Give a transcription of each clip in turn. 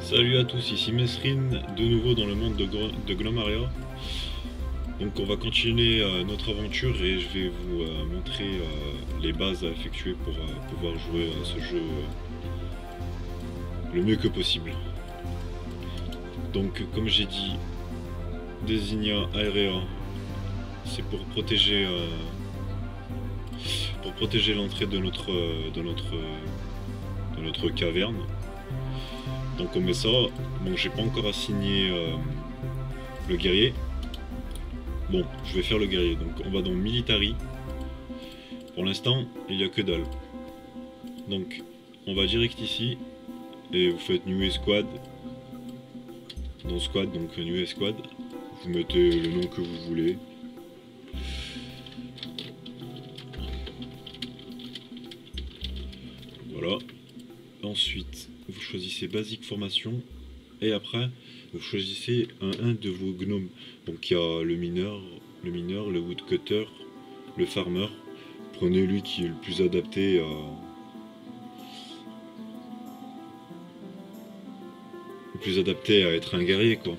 Salut à tous, ici Mesrine, de nouveau dans le monde de Glomaria. Donc on va continuer notre aventure et je vais vous montrer les bases à effectuer pour pouvoir jouer à ce jeu le mieux que possible. Donc comme j'ai dit, Designia Aerea, c'est pour protéger l'entrée de notre caverne. Donc on met ça. Bon, j'ai pas encore assigné le guerrier. Bon, je vais faire le guerrier. Donc on va dans Military. Pour l'instant, il n'y a que dalle. Donc on va direct ici. Et vous faites New Squad. Dans Squad, donc New Squad. Vous mettez le nom que vous voulez. Voilà. Ensuite, vous choisissez Basic Formation. Et après, vous choisissez un de vos gnomes. Donc il y a le mineur, le woodcutter, le farmer. Prenez lui qui est le plus adapté à être un guerrier, quoi.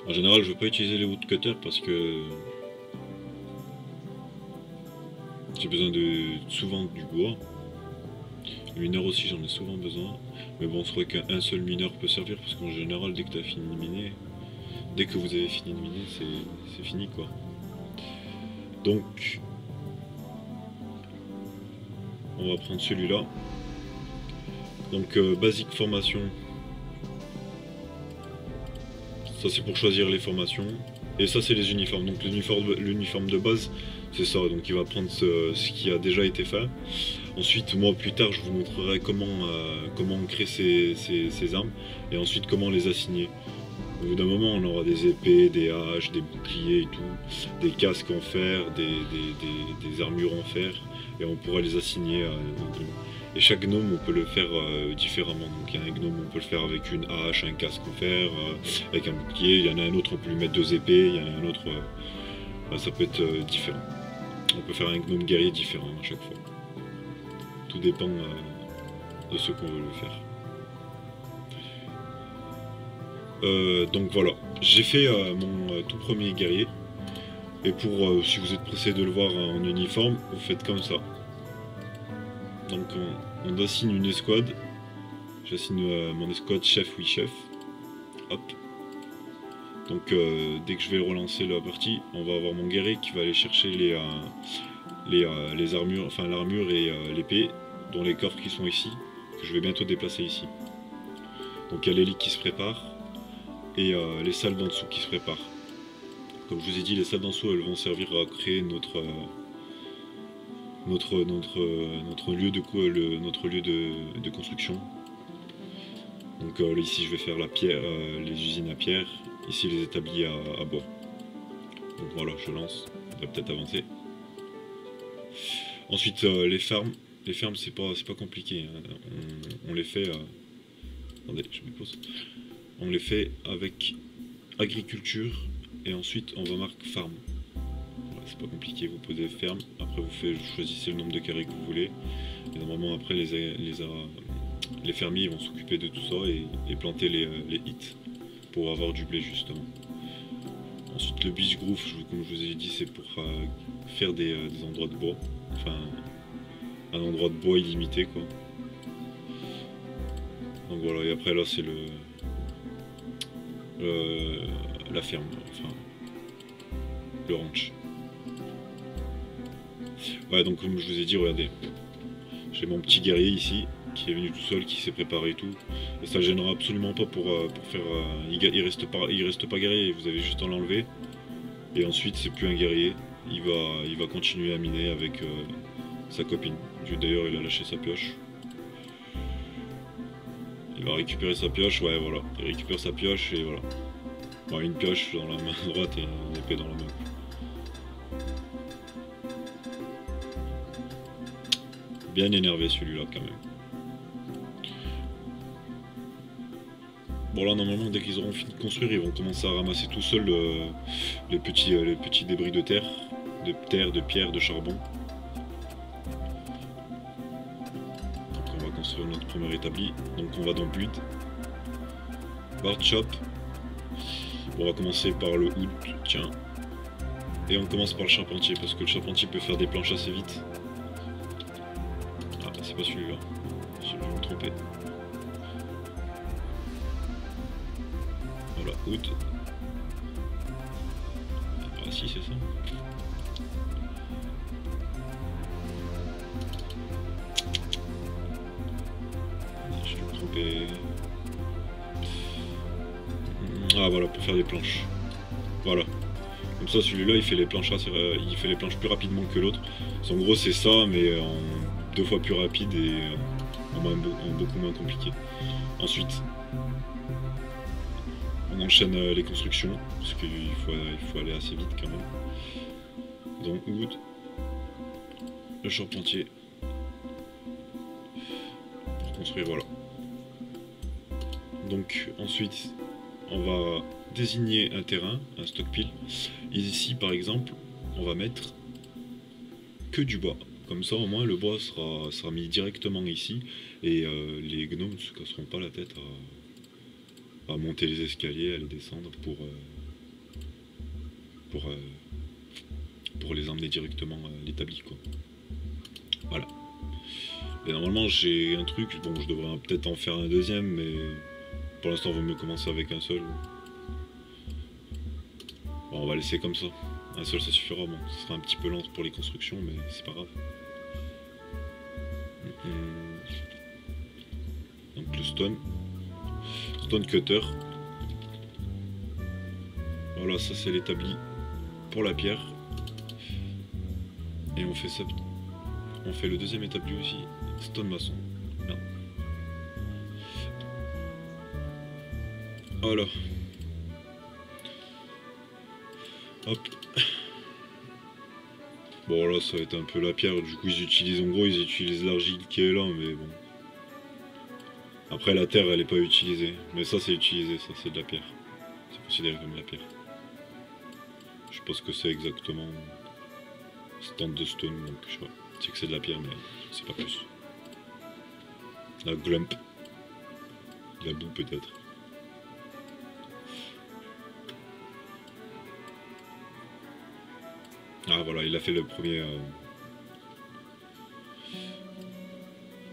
En général, je veux pas utiliser les woodcutters parce que j'ai besoin souvent du bois. Le mineur aussi, j'en ai souvent besoin. Mais bon, c'est vrai qu'un seul mineur peut servir parce qu'en général, dès que tu as fini de miner, dès que vous avez fini de miner, c'est fini, quoi. Donc, on va prendre celui-là. Donc, basique formation. Ça, c'est pour choisir les formations. Et ça, c'est les uniformes. Donc, l'uniforme de base, c'est ça. Donc, il va prendre ce qui a déjà été fait. Ensuite, moi, plus tard, je vous montrerai comment on crée ces armes. Et ensuite, comment les assigner. Au bout d'un moment, on aura des épées, des haches, des boucliers et tout. Des casques en fer, des armures en fer. Et on pourra les assigner à nos gnomes. Et chaque gnome, on peut le faire différemment. Donc, il y a un gnome, on peut le faire avec une hache, un casque en fer, avec un bouclier. Il y en a un autre, on peut lui mettre 2 épées. Il y en a un autre, ça peut être différent. On peut faire un gnome guerrier différent à chaque fois. Tout dépend de ce qu'on veut le faire. Donc voilà, j'ai fait mon tout premier guerrier. Et pour, si vous êtes pressé de le voir en uniforme, vous faites comme ça. Donc on assigne une escouade. J'assigne mon escouade chef, oui chef. Hop. Donc dès que je vais relancer la partie, on va avoir mon guerrier qui va aller chercher les armures, enfin l'armure et l'épée, dont les coffres qui sont ici, que je vais bientôt déplacer ici. Donc il y a l'élite qui se prépare, et les salles d'en dessous qui se préparent. Comme je vous ai dit, les salles d'en dessous, elles vont servir à créer notre lieu de construction. Donc ici je vais faire la pierre, les usines à pierre, ici les établis à bois. Donc voilà, je lance, on va peut-être avancer. Ensuite les fermes c'est pas compliqué, hein. On les fait, attendez, je me pose. On les fait avec agriculture et ensuite on va marquer farm. Voilà, c'est pas compliqué, vous posez ferme, après vous choisissez le nombre de carrés que vous voulez. Et normalement après les fermiers vont s'occuper de tout ça et planter les hits pour avoir du blé justement. Ensuite le beach groove, comme je vous ai dit, c'est pour faire des endroits de bois, enfin un endroit de bois illimité, quoi. Donc voilà, et après là c'est la ferme, enfin le ranch. Ouais, donc comme je vous ai dit, regardez, j'ai mon petit guerrier ici qui est venu tout seul, qui s'est préparé et tout, et ça gênera absolument pas pour faire il reste pas guerrier, vous avez juste à l'enlever et ensuite c'est plus un guerrier, il va continuer à miner avec sa copine. D'ailleurs il a lâché sa pioche, il va récupérer sa pioche. Ouais, voilà, il récupère sa pioche et voilà. Bon, une pioche dans la main droite et une épée dans la main. Bien énervé celui-là quand même. Bon là normalement dès qu'ils auront fini de construire, ils vont commencer à ramasser tout seuls les petits débris de terre, de pierre, de charbon. construire notre premier établi. Donc on va dans Build, Board Shop. On va commencer par le Wood, tiens. Et on commence par le charpentier, parce que le charpentier peut faire des planches assez vite. Ah, c'est pas celui-là. Je vais me tromper. Voilà, Wood. Ah si, c'est ça. Je vais me tromper. Ah voilà, pour faire des planches. Voilà. Comme ça, celui-là, il fait les planches plus rapidement que l'autre. En gros, c'est ça, mais en 2 fois plus rapide et en beaucoup moins compliqué. Ensuite, on enchaîne les constructions, parce qu'il faut aller assez vite quand même. Donc, Wood, le charpentier, pour construire, voilà. Donc, ensuite, on va désigner un terrain, un stockpile. Et ici, par exemple, on va mettre que du bois. Comme ça, au moins, le bois sera mis directement ici. Et les gnomes ne se casseront pas la tête à monter les escaliers, à les descendre pour les emmener directement à l'établi, quoi. Voilà. Et normalement, j'ai un truc, bon, je devrais peut-être en faire un deuxième, mais pour l'instant, il vaut mieux commencer avec un seul. Bon, on va laisser comme ça. Un seul, ça suffira. Bon, ce sera un petit peu lent pour les constructions, mais c'est pas grave. Donc le stone cutter. Voilà, ça c'est l'établi pour la pierre. Et on fait ça. On fait le deuxième établi aussi. Stone maçon. Non. Voilà. Hop. Bon là ça va être un peu la pierre, du coup ils utilisent l'argile qui est là, mais bon. Après la terre elle est pas utilisée, mais ça c'est utilisé, ça c'est de la pierre. C'est considéré comme de la pierre. Je sais pas ce que c'est exactement. Stand de stone, donc je sais pas. C'est que c'est de la pierre mais je sais pas plus. La glump. La boue peut-être. Ah voilà, il a fait le premier...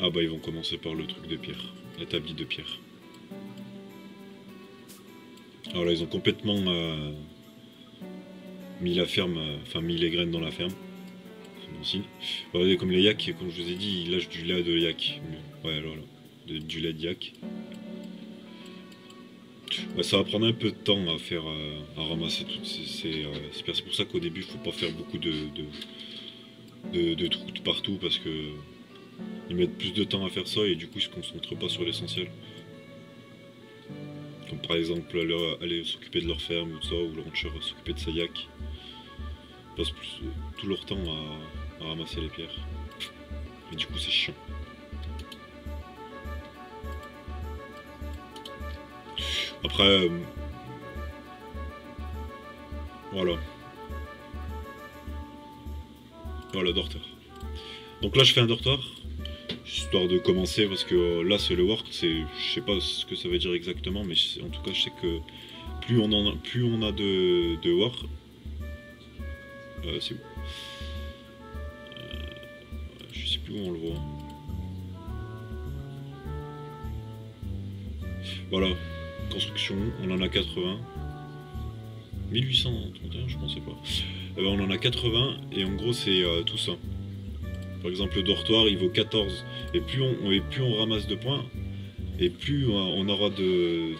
Ah bah ils vont commencer par le truc de pierre, l'établi de pierre. Alors là ils ont complètement mis la ferme, enfin mis les graines dans la ferme. C'est bon signe. Regardez comme les yaks, comme je vous ai dit, ils lâchent du lait de yak. Ouais alors là, du lait de yak. Ouais, ça va prendre un peu de temps à faire, à ramasser toutes c'est pour ça qu'au début il faut pas faire beaucoup de trous partout parce que ils mettent plus de temps à faire ça et du coup ils se concentrent pas sur l'essentiel. Comme par exemple aller s'occuper de leur ferme ou de ça, ou le rancher s'occuper de sa yak. Ils passent tout leur temps à ramasser les pierres. Et du coup c'est chiant. Après, voilà. Voilà, dortoir. Donc là, je fais un dortoir, histoire de commencer, parce que là, c'est le work. Je sais pas ce que ça veut dire exactement, mais en tout cas, je sais que plus on a de work, c'est où je sais plus où on le voit. Voilà. Construction, on en a 80. 1831, je pensais pas. On en a 80 et en gros c'est tout ça. Par exemple le dortoir il vaut 14 et plus on ramasse de points et plus on aura plus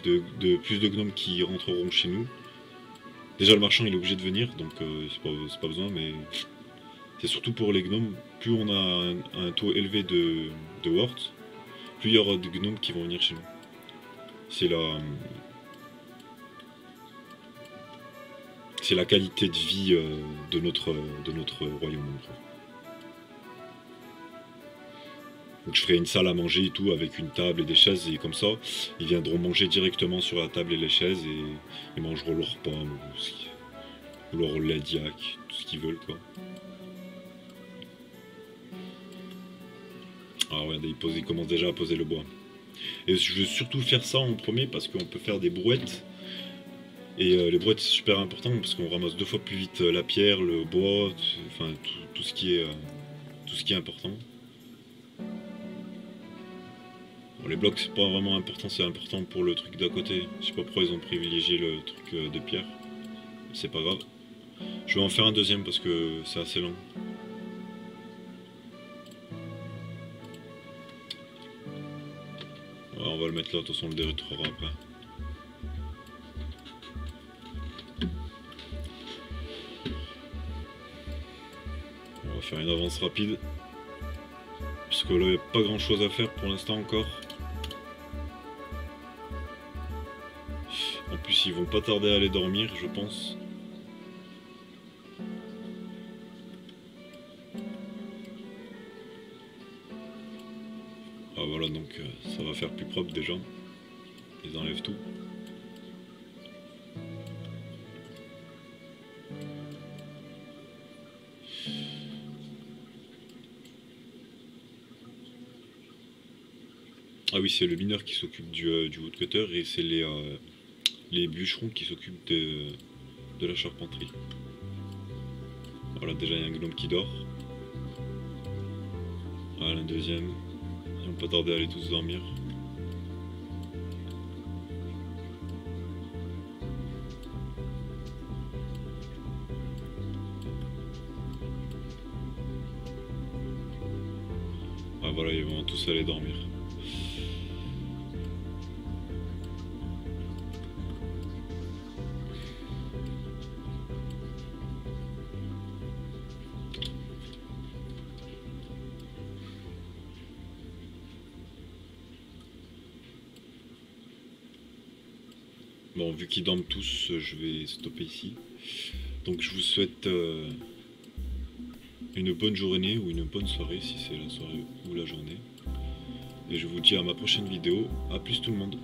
de gnomes qui rentreront chez nous. Déjà le marchand il est obligé de venir donc c'est pas besoin, mais c'est surtout pour les gnomes. Plus on a un taux élevé de warts, plus il y aura de gnomes qui vont venir chez nous. C'est la qualité de vie de notre royaume. Donc je ferai une salle à manger et tout avec une table et des chaises et comme ça ils viendront manger directement sur la table et les chaises et ils mangeront leur pain ou leur lait d'yak, tout ce qu'ils veulent quoi. Ah ouais, il commence déjà à poser le bois. Et je veux surtout faire ça en premier parce qu'on peut faire des brouettes. Et les brouettes c'est super important parce qu'on ramasse 2 fois plus vite la pierre, le bois, enfin tout ce qui est tout ce qui est important. Bon, les blocs c'est pas vraiment important, c'est important pour le truc d'à côté. Je sais pas pourquoi ils ont privilégié le truc de pierre. C'est pas grave. Je vais en faire un deuxième parce que c'est assez lent. Ouais, on va le mettre là, de toute façon on le détruira après. On va faire une avance rapide. Parce que là il n'y a pas grand chose à faire pour l'instant encore. En plus ils vont pas tarder à aller dormir je pense. Ah voilà donc ça va faire plus propre déjà. Ils enlèvent tout. Ah oui c'est le mineur qui s'occupe du woodcutter et c'est les bûcherons qui s'occupent de la charpenterie. Voilà déjà il y a un gnome qui dort. Voilà un deuxième. Ils vont pas tarder à aller tous dormir. Ah voilà, ils vont tous aller dormir. Bon, vu qu'ils dorment tous, je vais stopper ici. Donc je vous souhaite une bonne journée ou une bonne soirée si c'est la soirée ou la journée. Et je vous dis à ma prochaine vidéo. A plus tout le monde.